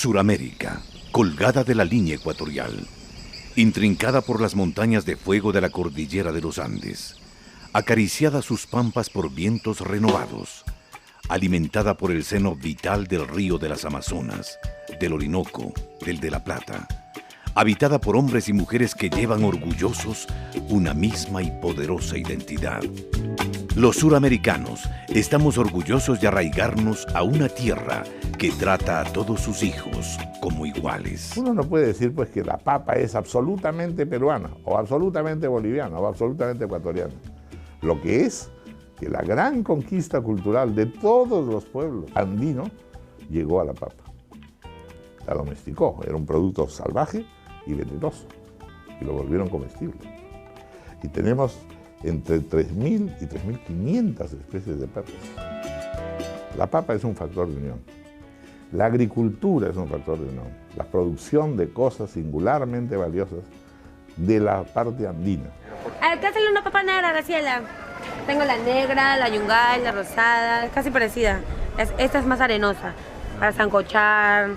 Suramérica, colgada de la línea ecuatorial, intrincada por las montañas de fuego de la cordillera de los Andes, acariciada sus pampas por vientos renovados, alimentada por el seno vital del río de las Amazonas, del Orinoco, del de la Plata, habitada por hombres y mujeres que llevan orgullosos una misma y poderosa identidad. Los suramericanos estamos orgullosos de arraigarnos a una tierra que trata a todos sus hijos como iguales. Uno no puede decir pues que la papa es absolutamente peruana, o absolutamente boliviana, o absolutamente ecuatoriana. Lo que es que la gran conquista cultural de todos los pueblos andinos llegó a la papa. La domesticó, era un producto salvaje y venenoso, y lo volvieron comestible. Y tenemos entre 3.000 y 3.500 especies de perros. La papa es un factor de unión. La agricultura es un factor de unión. La producción de cosas singularmente valiosas de la parte andina. Acá sale una papa negra, Graciela. Tengo la negra, la yungay, la rosada, casi parecida. Esta es más arenosa, para sancochar,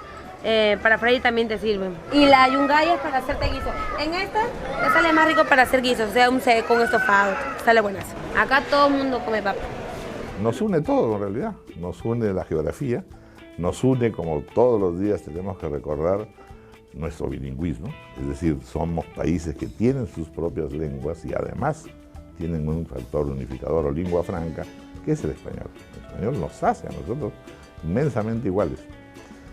para freír también te sirve. Y la yungay es para hacerte guiso. En esta te sale más rico para hacer guisos, o sea, un seco, un estofado, sale buenas. Acá todo el mundo come papa. Nos une todo en realidad, nos une la geografía, nos une como todos los días tenemos que recordar nuestro bilingüismo, es decir, somos países que tienen sus propias lenguas y además tienen un factor unificador o lengua franca, que es el español. El español nos hace a nosotros inmensamente iguales.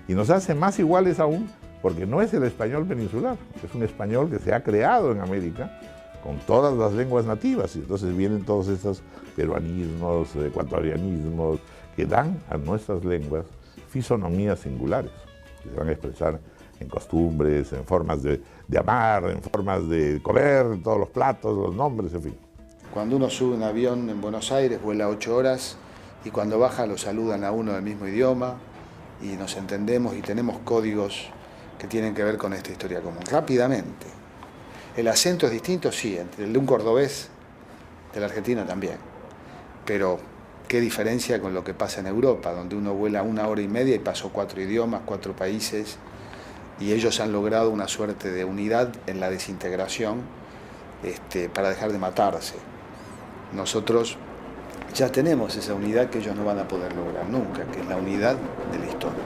Y nos hace más iguales aún porque no es el español peninsular, es un español que se ha creado en América con todas las lenguas nativas, y entonces vienen todos estos peruanismos, ecuatorianismos, que dan a nuestras lenguas fisonomías singulares, que se van a expresar en costumbres, en formas de amar, en formas de comer, en todos los platos, los nombres, en fin. Cuando uno sube un avión en Buenos Aires, vuela 8 horas, y cuando baja lo saludan a uno del mismo idioma, y nos entendemos y tenemos códigos que tienen que ver con esta historia común. Rápidamente. El acento es distinto, sí, entre el de un cordobés, de la Argentina también. Pero qué diferencia con lo que pasa en Europa, donde uno vuela 1 hora y media y pasó 4 idiomas, 4 países, y ellos han logrado una suerte de unidad en la desintegración para dejar de matarse. Nosotros ya tenemos esa unidad que ellos no van a poder lograr nunca, que es la unidad de la historia.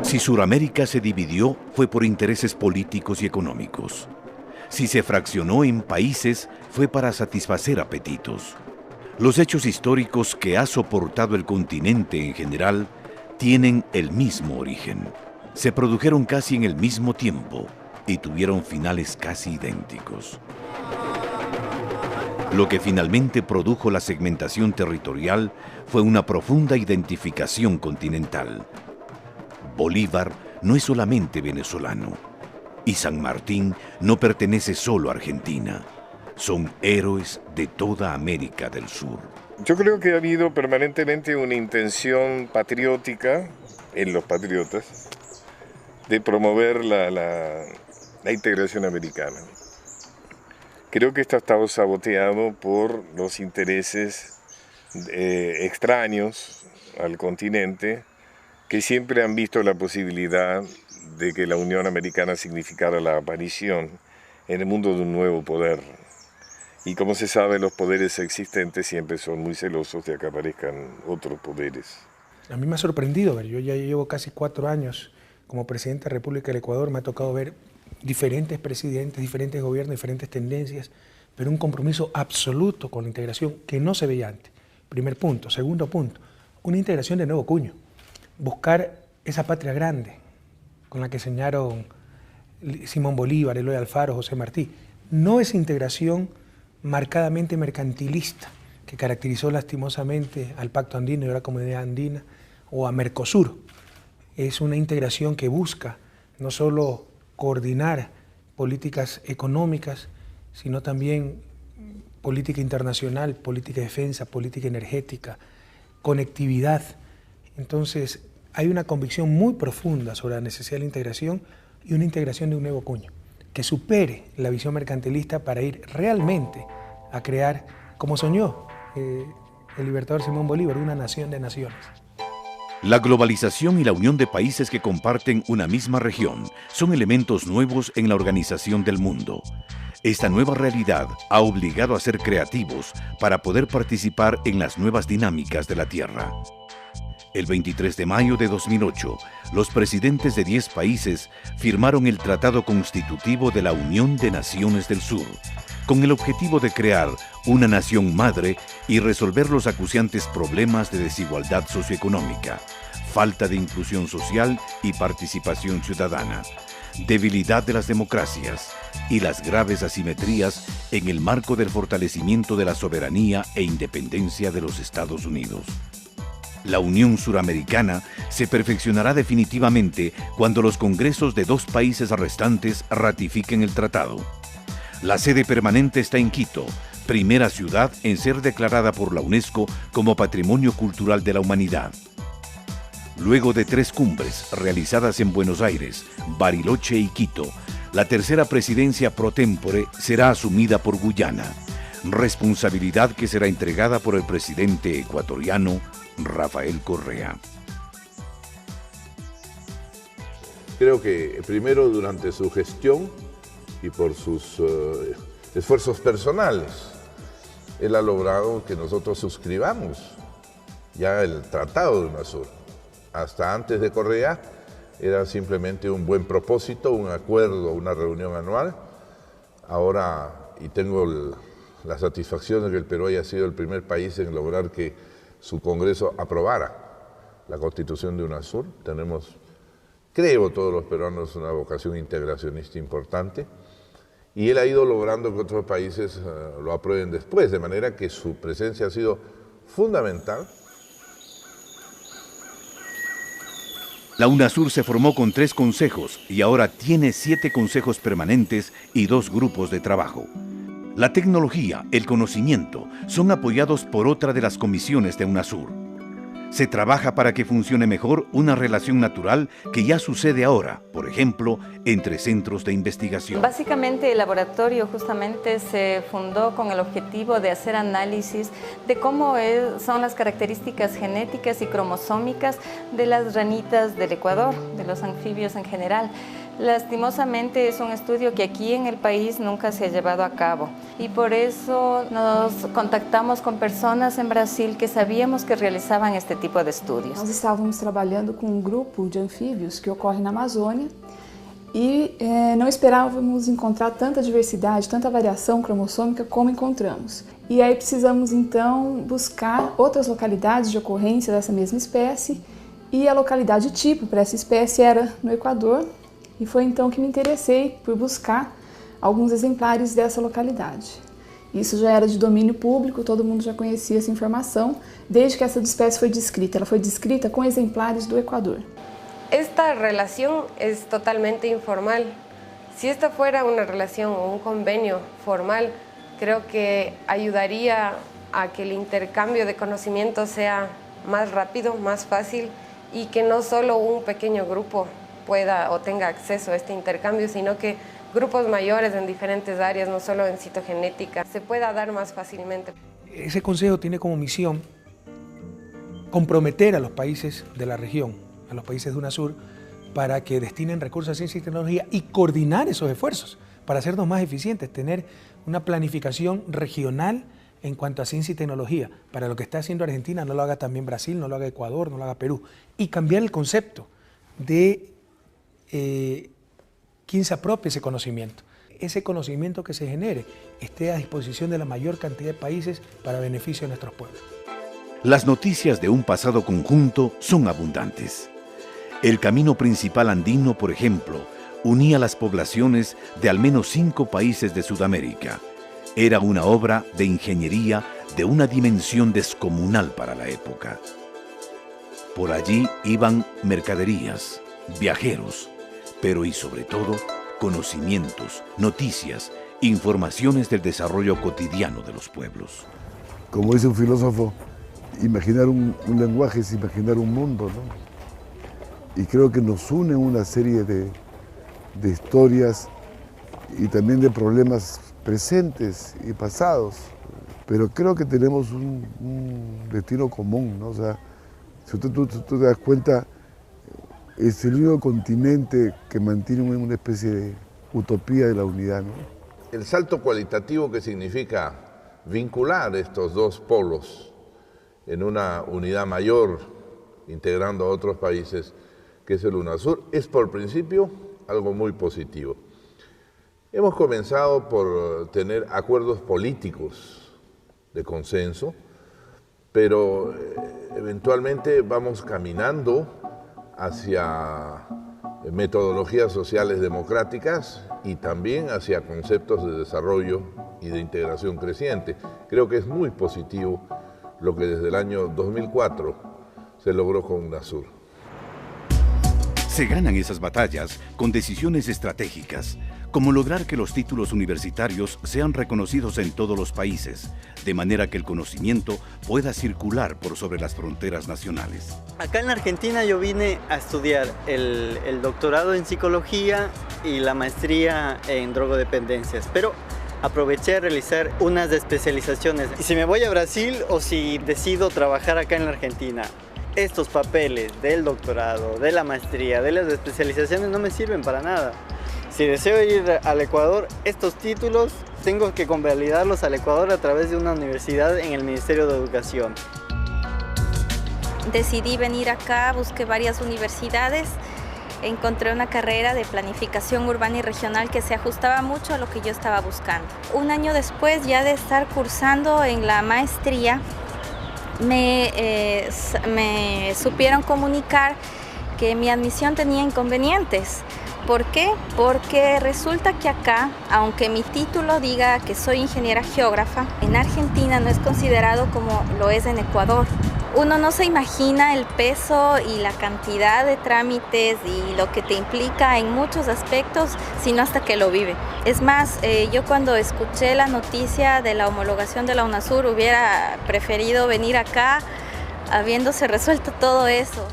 Si Suramérica se dividió, fue por intereses políticos y económicos. Si se fraccionó en países, fue para satisfacer apetitos. Los hechos históricos que ha soportado el continente en general tienen el mismo origen. Se produjeron casi en el mismo tiempo y tuvieron finales casi idénticos. Lo que finalmente produjo la segmentación territorial fue una profunda identificación continental. Bolívar no es solamente venezolano, y San Martín no pertenece solo a Argentina. Son héroes de toda América del Sur. Yo creo que ha habido permanentemente una intención patriótica en los patriotas de promover la integración americana. Creo que esto ha estado saboteado por los intereses extraños al continente, que siempre han visto la posibilidad de que la Unión Americana significara la aparición en el mundo de un nuevo poder. Y como se sabe, los poderes existentes siempre son muy celosos de que aparezcan otros poderes. A mí me ha sorprendido, yo ya llevo casi 4 años como presidente de la República del Ecuador, me ha tocado ver diferentes presidentes, diferentes gobiernos, diferentes tendencias, pero un compromiso absoluto con la integración que no se veía antes. Primer punto. Segundo punto, una integración de nuevo cuño. Buscar esa patria grande con la que señalaron Simón Bolívar, Eloy Alfaro, José Martí. No esa integración marcadamente mercantilista que caracterizó lastimosamente al Pacto Andino y a la Comunidad Andina o a Mercosur. Es una integración que busca no solo coordinar políticas económicas, sino también política internacional, política de defensa, política energética, conectividad. Entonces, hay una convicción muy profunda sobre la necesidad de la integración y una integración de un nuevo cuño, que supere la visión mercantilista para ir realmente a crear, como soñó el libertador Simón Bolívar, una nación de naciones. La globalización y la unión de países que comparten una misma región son elementos nuevos en la organización del mundo. Esta nueva realidad ha obligado a ser creativos para poder participar en las nuevas dinámicas de la Tierra. El 23 de mayo de 2008, los presidentes de 10 países firmaron el Tratado Constitutivo de la Unión de Naciones del Sur, con el objetivo de crear una nación madre y resolver los acuciantes problemas de desigualdad socioeconómica, falta de inclusión social y participación ciudadana, debilidad de las democracias y las graves asimetrías en el marco del fortalecimiento de la soberanía e independencia de los Estados Unidos. La Unión Suramericana se perfeccionará definitivamente cuando los congresos de 2 países restantes ratifiquen el tratado. La sede permanente está en Quito, primera ciudad en ser declarada por la UNESCO como Patrimonio Cultural de la Humanidad. Luego de 3 cumbres realizadas en Buenos Aires, Bariloche y Quito, la tercera presidencia pro tempore será asumida por Guyana, responsabilidad que será entregada por el presidente ecuatoriano Rafael Correa. Creo que primero durante su gestión y por sus esfuerzos personales, él ha logrado que nosotros suscribamos ya el Tratado de UNASUR. Hasta antes de Correa era simplemente un buen propósito, un acuerdo, una reunión anual. Ahora, y tengo la satisfacción de que el Perú haya sido el primer país en lograr que su Congreso aprobara la Constitución de UNASUR. Tenemos, creo todos los peruanos, una vocación integracionista importante, y él ha ido logrando que otros países lo aprueben después, de manera que su presencia ha sido fundamental. La UNASUR se formó con 3 consejos y ahora tiene 7 consejos permanentes y 2 grupos de trabajo. La tecnología, el conocimiento, son apoyados por otra de las comisiones de UNASUR. Se trabaja para que funcione mejor una relación natural que ya sucede ahora, por ejemplo, entre centros de investigación. Básicamente el laboratorio justamente se fundó con el objetivo de hacer análisis de cómo son las características genéticas y cromosómicas de las ranitas del Ecuador, de los anfibios en general. Lastimosamente es un estudio que aquí en el país nunca se ha llevado a cabo y por eso nos contactamos con personas en Brasil que sabíamos que realizaban este tipo de estudios. Nós estávamos trabalhando com um grupo de anfíbios que ocorre na Amazônia e não esperávamos encontrar tanta diversidade, tanta variação cromossômica como encontramos. E aí precisamos então buscar outras localidades de ocorrência dessa mesma espécie e a localidade tipo para essa espécie era no Equador. E foi então que me interessei por buscar alguns exemplares dessa localidade. Isso já era de domínio público, todo mundo já conhecia essa informação, desde que essa espécie foi descrita. Ela foi descrita com exemplares do Equador. Esta relación es totalmente informal. Si esta fuera una relación o un convenio formal, creo que ayudaría a que el intercambio de conocimiento sea más rápido, más fácil y que no solo un pequeño grupo pueda o tenga acceso a este intercambio, sino que grupos mayores en diferentes áreas, no solo en citogenética, se pueda dar más fácilmente. Ese consejo tiene como misión comprometer a los países de la región, a los países de UNASUR, para que destinen recursos a ciencia y tecnología y coordinar esos esfuerzos para hacernos más eficientes, tener una planificación regional en cuanto a ciencia y tecnología. Para lo que está haciendo Argentina no lo haga también Brasil, no lo haga Ecuador, no lo haga Perú. Y cambiar el concepto de quién se apropia ese conocimiento que se genere esté a disposición de la mayor cantidad de países para beneficio de nuestros pueblos. Las noticias de un pasado conjunto son abundantes. El camino principal andino, por ejemplo, unía las poblaciones de al menos 5 países de Sudamérica. Era una obra de ingeniería de una dimensión descomunal para la época. Por allí iban mercaderías, viajeros, pero y sobre todo, conocimientos, noticias, informaciones del desarrollo cotidiano de los pueblos. Como dice un filósofo, imaginar un lenguaje es imaginar un mundo, ¿no? Y creo que nos une una serie de historias y también de problemas presentes y pasados, pero creo que tenemos un destino común, ¿no? O sea, Si tú te das cuenta, es el único continente que mantiene una especie de utopía de la unidad, ¿no? El salto cualitativo que significa vincular estos dos polos en una unidad mayor, integrando a otros países, que es el UNASUR, es por principio algo muy positivo. Hemos comenzado por tener acuerdos políticos de consenso, pero eventualmente vamos caminando hacia metodologías sociales democráticas y también hacia conceptos de desarrollo y de integración creciente. Creo que es muy positivo lo que desde el año 2004 se logró con UNASUR. Se ganan esas batallas con decisiones estratégicas, como lograr que los títulos universitarios sean reconocidos en todos los países, de manera que el conocimiento pueda circular por sobre las fronteras nacionales. Acá en la Argentina yo vine a estudiar el doctorado en psicología y la maestría en drogodependencias, pero aproveché a realizar unas especializaciones. Y si me voy a Brasil o si decido trabajar acá en la Argentina, estos papeles del doctorado, de la maestría, de las especializaciones no me sirven para nada. Si deseo ir al Ecuador, estos títulos tengo que convalidarlos al Ecuador a través de una universidad en el Ministerio de Educación. Decidí venir acá, busqué varias universidades, encontré una carrera de planificación urbana y regional que se ajustaba mucho a lo que yo estaba buscando. Un año después ya de estar cursando en la maestría, me supieron comunicar que mi admisión tenía inconvenientes. ¿Por qué? Porque resulta que acá, aunque mi título diga que soy ingeniera geógrafa, en Argentina no es considerado como lo es en Ecuador. Uno no se imagina el peso y la cantidad de trámites y lo que te implica en muchos aspectos, sino hasta que lo vive. Es más, yo cuando escuché la noticia de la homologación de la UNASUR hubiera preferido venir acá habiéndose resuelto todo eso.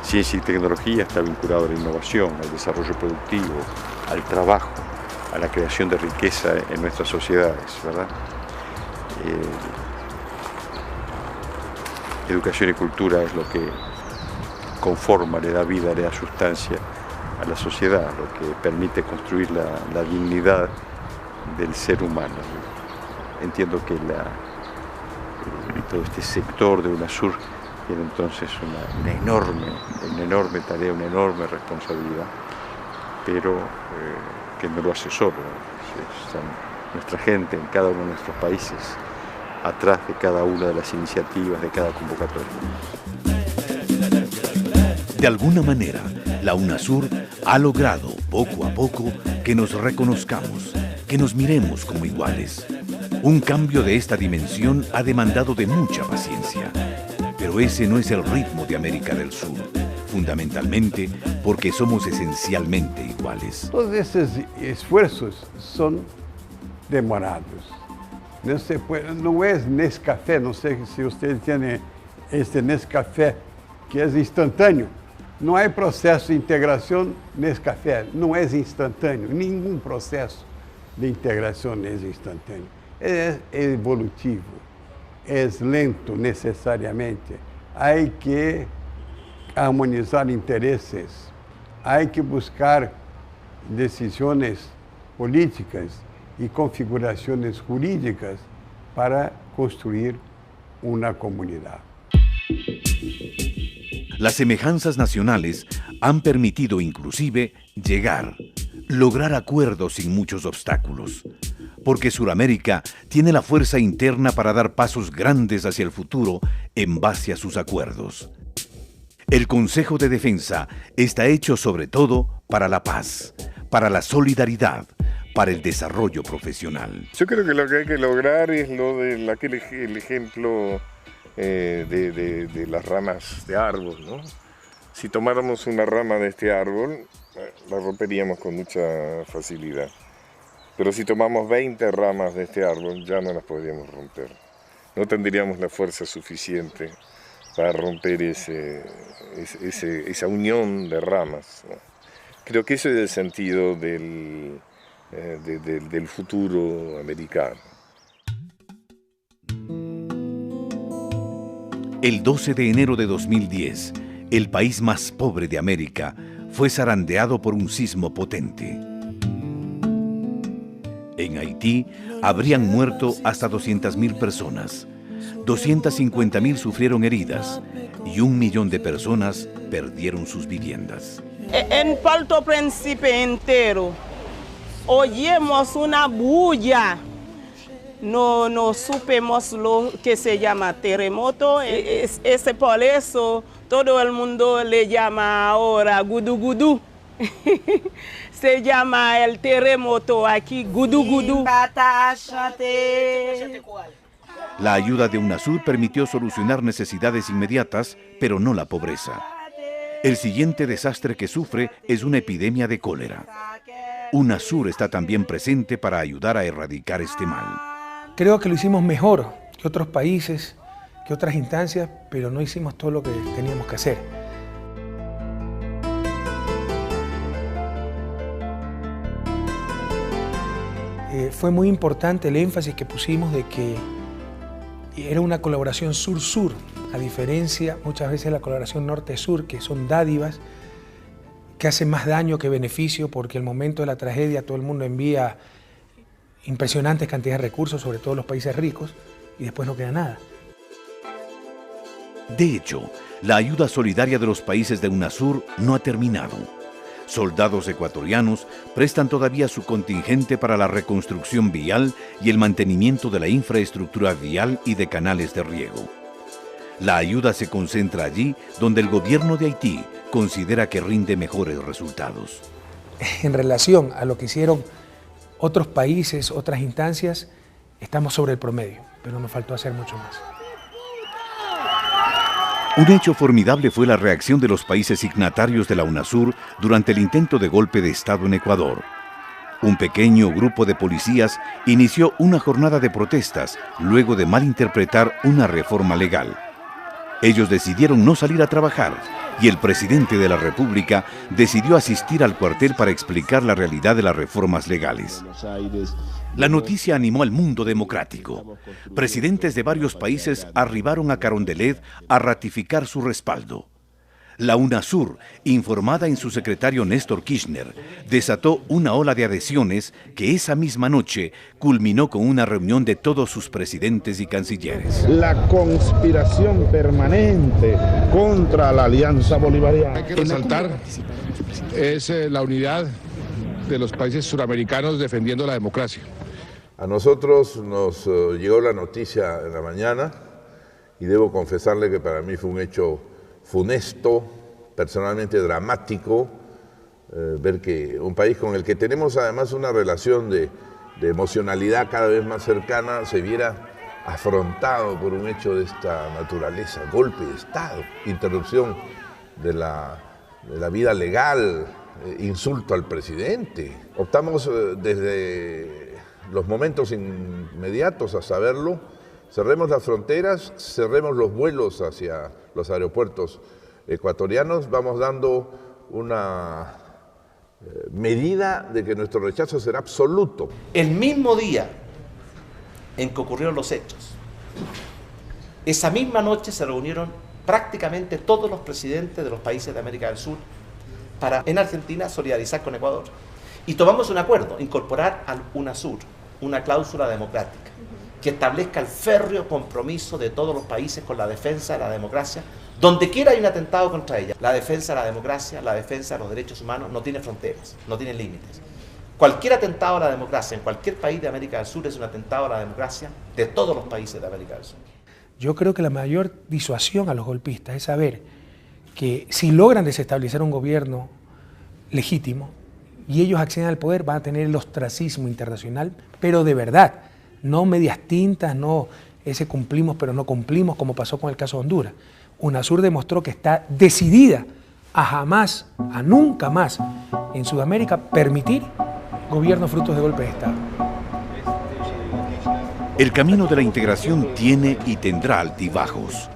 Ciencia y tecnología está vinculado a la innovación, al desarrollo productivo, al trabajo, a la creación de riqueza en nuestras sociedades, ¿verdad? Educación y cultura es lo que conforma, le da vida, le da sustancia a la sociedad, lo que permite construir la dignidad del ser humano. Entiendo que todo este sector de UNASUR tiene entonces una enorme tarea, una enorme responsabilidad, pero que no lo hace solo. Están nuestra gente en cada uno de nuestros países, atrás de cada una de las iniciativas, de cada convocatoria. De alguna manera, la UNASUR ha logrado poco a poco que nos reconozcamos, que nos miremos como iguales. Un cambio de esta dimensión ha demandado de mucha paciencia, pero ese no es el ritmo de América del Sur, fundamentalmente porque somos esencialmente iguales. Todos esses esfuerzos son demorados. No es Nescafé, no sé si usted tiene este Nescafé que es instantáneo. No hay proceso de integración Nescafé, no es instantáneo, ningún proceso de integración es instantáneo. Es evolutivo, es lento necesariamente. Hay que armonizar intereses, hay que buscar decisiones políticas y configuraciones jurídicas para construir una comunidad. Las semejanzas nacionales han permitido inclusive lograr acuerdos sin muchos obstáculos, porque Suramérica tiene la fuerza interna para dar pasos grandes hacia el futuro en base a sus acuerdos. El Consejo de Defensa está hecho sobre todo para la paz, para la solidaridad, para el desarrollo profesional. Yo creo que lo que hay que lograr es lo de el ejemplo de las ramas de árbol, ¿no? Si tomáramos una rama de este árbol, la romperíamos con mucha facilidad. Pero si tomamos 20 ramas de este árbol, ya no las podríamos romper. No tendríamos la fuerza suficiente para romper esa unión de ramas, ¿no? Creo que ese es el sentido del futuro americano. El 12 de enero de 2010, el país más pobre de América fue zarandeado por un sismo potente. En Haití habrían muerto hasta 200.000 personas, 250.000 sufrieron heridas y 1 millón de personas perdieron sus viviendas. En Puerto Príncipe entero oímos una bulla. No supimos lo que se llama terremoto. Por eso todo el mundo le llama ahora gudu gudu. Se llama el terremoto aquí gudu gudu. La ayuda de UNASUR permitió solucionar necesidades inmediatas, pero no la pobreza. El siguiente desastre que sufre es una epidemia de cólera. UNASUR está también presente para ayudar a erradicar este mal. Creo que lo hicimos mejor que otros países, que otras instancias, pero no hicimos todo lo que teníamos que hacer. Fue muy importante el énfasis que pusimos de que era una colaboración sur-sur, a diferencia muchas veces de la colaboración norte-sur, que son dádivas que hacen más daño que beneficio, porque al momento de la tragedia todo el mundo envía impresionantes cantidades de recursos, sobre todo los países ricos, y después no queda nada. De hecho, la ayuda solidaria de los países de UNASUR no ha terminado. Soldados ecuatorianos prestan todavía su contingente para la reconstrucción vial y el mantenimiento de la infraestructura vial y de canales de riego. La ayuda se concentra allí donde el gobierno de Haití considera que rinde mejores resultados. En relación a lo que hicieron otros países, otras instancias, estamos sobre el promedio, pero nos faltó hacer mucho más. Un hecho formidable fue la reacción de los países signatarios de la UNASUR durante el intento de golpe de Estado en Ecuador. Un pequeño grupo de policías inició una jornada de protestas luego de malinterpretar una reforma legal. Ellos decidieron no salir a trabajar y el presidente de la República decidió asistir al cuartel para explicar la realidad de las reformas legales. La noticia animó al mundo democrático. Presidentes de varios países arribaron a Carondelet a ratificar su respaldo. La UNASUR, informada en su secretario Néstor Kirchner, desató una ola de adhesiones que esa misma noche culminó con una reunión de todos sus presidentes y cancilleres. La conspiración permanente contra la Alianza Bolivariana. Hay que resaltar es la unidad de los países suramericanos defendiendo la democracia. A nosotros nos llegó la noticia en la mañana y debo confesarle que para mí fue un hecho funesto, personalmente dramático, ver que un país con el que tenemos además una relación de emocionalidad cada vez más cercana se viera afrontado por un hecho de esta naturaleza, golpe de Estado, interrupción de la vida legal, insulto al presidente. Optamos desde los momentos inmediatos a saberlo, cerremos las fronteras, cerremos los vuelos hacia los aeropuertos ecuatorianos, vamos dando una medida de que nuestro rechazo será absoluto. El mismo día en que ocurrieron los hechos, esa misma noche se reunieron prácticamente todos los presidentes de los países de América del Sur para en Argentina solidarizar con Ecuador. Y tomamos un acuerdo, incorporar al UNASUR una cláusula democrática que establezca el férreo compromiso de todos los países con la defensa de la democracia, donde quiera hay un atentado contra ella. La defensa de la democracia, la defensa de los derechos humanos no tiene fronteras, no tiene límites. Cualquier atentado a la democracia en cualquier país de América del Sur es un atentado a la democracia de todos los países de América del Sur. Yo creo que la mayor disuasión a los golpistas es saber que si logran desestabilizar un gobierno legítimo y ellos acceden al poder, van a tener el ostracismo internacional, pero de verdad, no medias tintas, no ese cumplimos pero no cumplimos, como pasó con el caso de Honduras. UNASUR demostró que está decidida a jamás, a nunca más en Sudamérica permitir gobiernos frutos de golpe de Estado. El camino de la integración tiene y tendrá altibajos.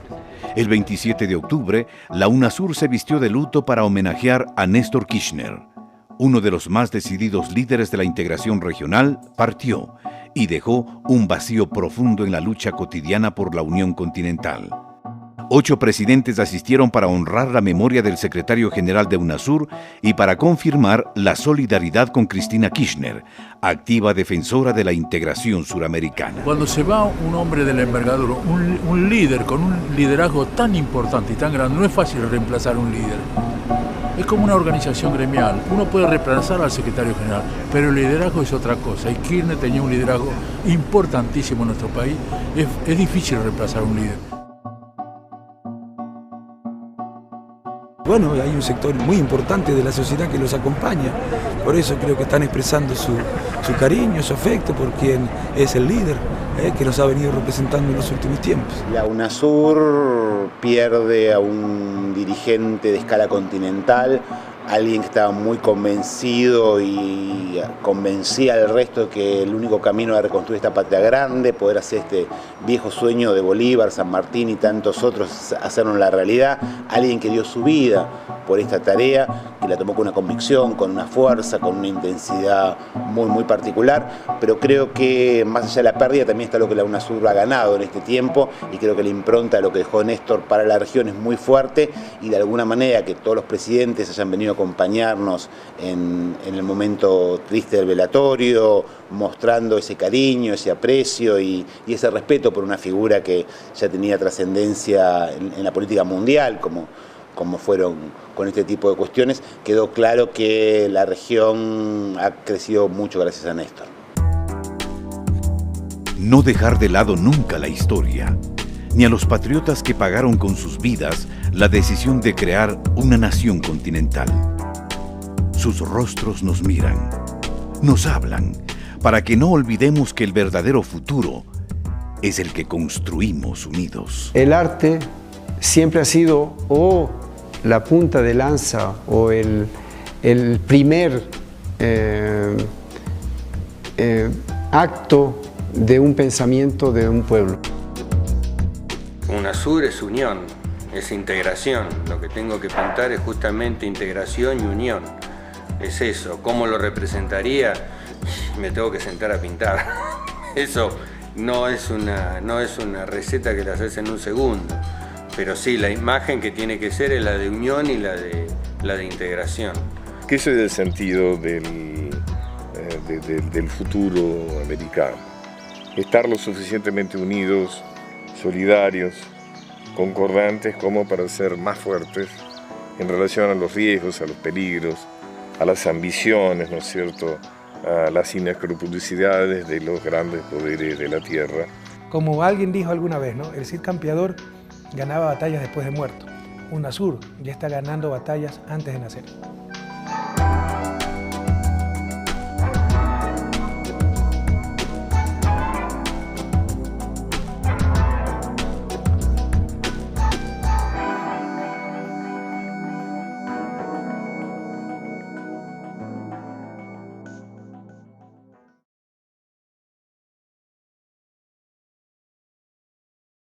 El 27 de octubre, la UNASUR se vistió de luto para homenajear a Néstor Kirchner. Uno de los más decididos líderes de la integración regional partió y dejó un vacío profundo en la lucha cotidiana por la unión continental. 8 presidentes asistieron para honrar la memoria del secretario general de UNASUR y para confirmar la solidaridad con Cristina Kirchner, activa defensora de la integración suramericana. Cuando se va un hombre de la envergadura, un líder con un liderazgo tan importante y tan grande, no es fácil reemplazar un líder. Es como una organización gremial. Uno puede reemplazar al secretario general, pero el liderazgo es otra cosa. Y Kirchner tenía un liderazgo importantísimo en nuestro país. Es difícil reemplazar a un líder. Bueno, hay un sector muy importante de la sociedad que los acompaña, por eso creo que están expresando su cariño, su afecto por quien es el líder que nos ha venido representando en los últimos tiempos. La UNASUR pierde a un dirigente de escala continental, alguien que estaba muy convencido y convencía al resto de que el único camino era reconstruir esta patria grande, poder hacer este viejo sueño de Bolívar, San Martín y tantos otros, hacerlo en la realidad. Alguien que dio su vida por esta tarea, que la tomó con una convicción, con una fuerza, con una intensidad muy particular, pero creo que más allá de la pérdida también está lo que la UNASUR ha ganado en este tiempo, y creo que la impronta de lo que dejó Néstor para la región es muy fuerte, y de alguna manera que todos los presidentes hayan venido a acompañarnos en el momento triste del velatorio, mostrando ese cariño, ese aprecio y ese respeto por una figura que ya tenía trascendencia en la política mundial, como fueron con este tipo de cuestiones, quedó claro que la región ha crecido mucho gracias a Néstor. No dejar de lado nunca la historia, ni a los patriotas que pagaron con sus vidas la decisión de crear una nación continental. Sus rostros nos miran, nos hablan, para que no olvidemos que el verdadero futuro es el que construimos unidos. El arte siempre ha sido o la punta de lanza o el primer acto de un pensamiento de un pueblo. UNASUR es unión, es integración. Lo que tengo que pintar es justamente integración y unión. Es eso. ¿Cómo lo representaría? Me tengo que sentar a pintar. Eso no es una receta que la haces en un segundo. Pero sí, la imagen que tiene que ser es la de unión y la de integración. Que ese es el sentido del futuro americano. Estar lo suficientemente unidos, solidarios, concordantes como para ser más fuertes en relación a los riesgos, a los peligros, a las ambiciones, ¿no es cierto?, a las inescrupulosidades de los grandes poderes de la tierra. Como alguien dijo alguna vez, ¿no? El Cid Campeador ganaba batallas después de muerto. UNASUR ya está ganando batallas antes de nacer.